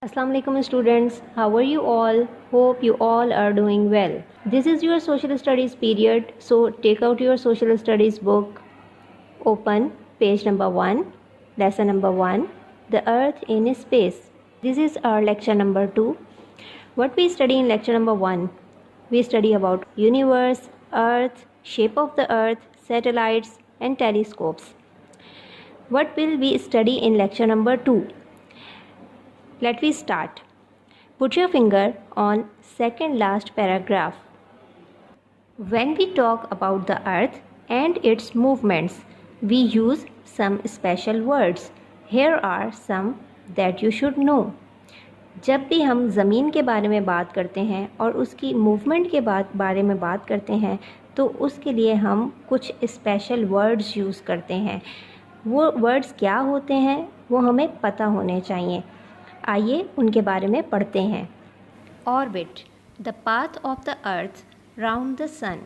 Assalamu alaikum students, how are you all? Hope you all are doing well. This is your social studies period, so take out your social studies book, open page number 1, lesson number 1, the earth in space. This is our lecture number 2. What we study in lecture number 1? We study about universe, earth, shape of the earth, satellites and telescopes. What will we study in lecture number 2? Let me start. Put your finger on second last paragraph. When we talk about the earth and its movements, we use some special words. Here are some that you should know. जब भी हम ज़मीन के बारे में बात करते हैं और उसकी मूवमेंट के बारे में बात करते हैं तो उसके लिए हम कुछ स्पेशल वर्ड्स यूज़ करते हैं. वो वर्ड्स क्या होते हैं वो हमें पता होने चाहिए. आइए उनके बारे में पढ़ते हैं. Orbit, the path of the earth round the sun.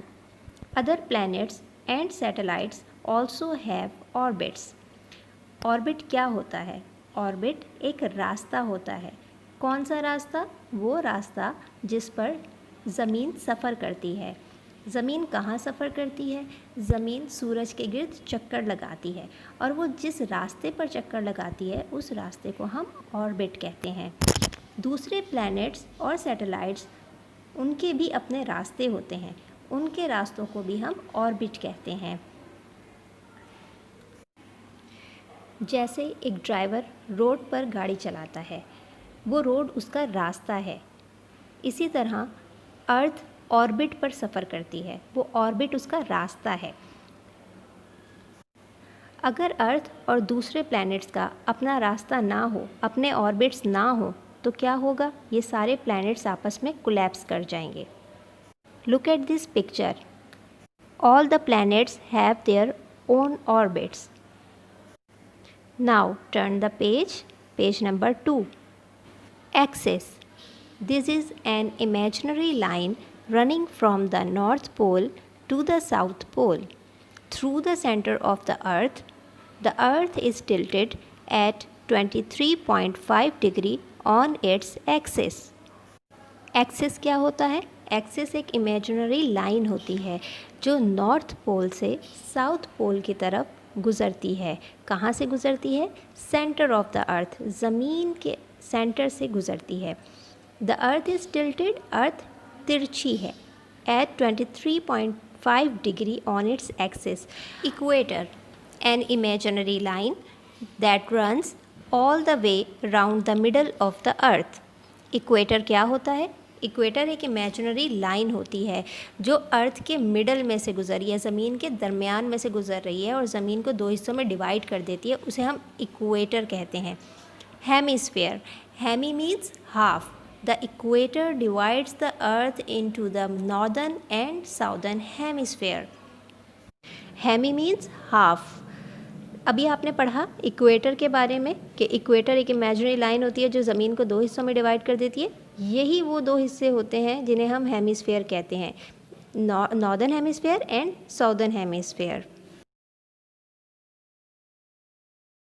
Other planets and satellites also have orbits. Orbit क्या होता है? ऑर्बिट एक रास्ता होता है. कौन सा रास्ता? वो रास्ता जिस पर ज़मीन सफ़र करती है. ज़मीन कहाँ सफ़र करती है? ज़मीन सूरज के गिर्द चक्कर लगाती है और वो जिस रास्ते पर चक्कर लगाती है उस रास्ते को हम ऑर्बिट कहते हैं. दूसरे प्लैनेट्स और सैटेलाइट्स उनके भी अपने रास्ते होते हैं. उनके रास्तों को भी हम ऑर्बिट कहते हैं. जैसे एक ड्राइवर रोड पर गाड़ी चलाता है, वो रोड उसका रास्ता है. इसी तरह अर्थ ऑर्बिट पर सफ़र करती है, वो ऑर्बिट उसका रास्ता है. अगर अर्थ और दूसरे प्लैनेट्स का अपना रास्ता ना हो, अपने ऑर्बिट्स ना हो, तो क्या होगा? ये सारे प्लैनेट्स आपस में कोलैप्स कर जाएंगे. Look at this picture. All the planets have their own orbits. Now turn the page number 2. Axis. This is an imaginary line running from the North Pole to the South Pole. Through the center of the Earth is tilted at 23.5 degree on its axis. Axis क्या होता है? Axis एक imaginary line होती है जो north pole से south pole की तरफ गुज़रती है. कहाँ से गुज़रती है? सेंटर ऑफ द अर्थ, ज़मीन के सेंटर से गुज़रती है. The earth is tilted, अर्थ तिरछी है, at 23.5 degree on its axis. Equator, an imaginary line that runs all the way round the middle of the earth. Equator क्या होता है? इक्वेटर एक इमेजिनरी लाइन होती है जो अर्थ के मिडल में से गुजर रही है, ज़मीन के दरमियान में से गुजर रही है और ज़मीन को दो हिस्सों में डिवाइड कर देती है. उसे हम इक्वेटर कहते हैं. Hemisphere. Hemi means half. The equator divides the earth into the northern and southern hemisphere. Hemi means half. अभी आपने पढ़ा इक्वेटर के बारे में कि इक्वेटर एक इमेजिनरी लाइन होती है जो ज़मीन को दो हिस्सों में डिवाइड कर देती है. यही वो दो हिस्से होते हैं जिन्हें हम हेमिस्फीयर कहते हैं, northern hemisphere and southern hemisphere.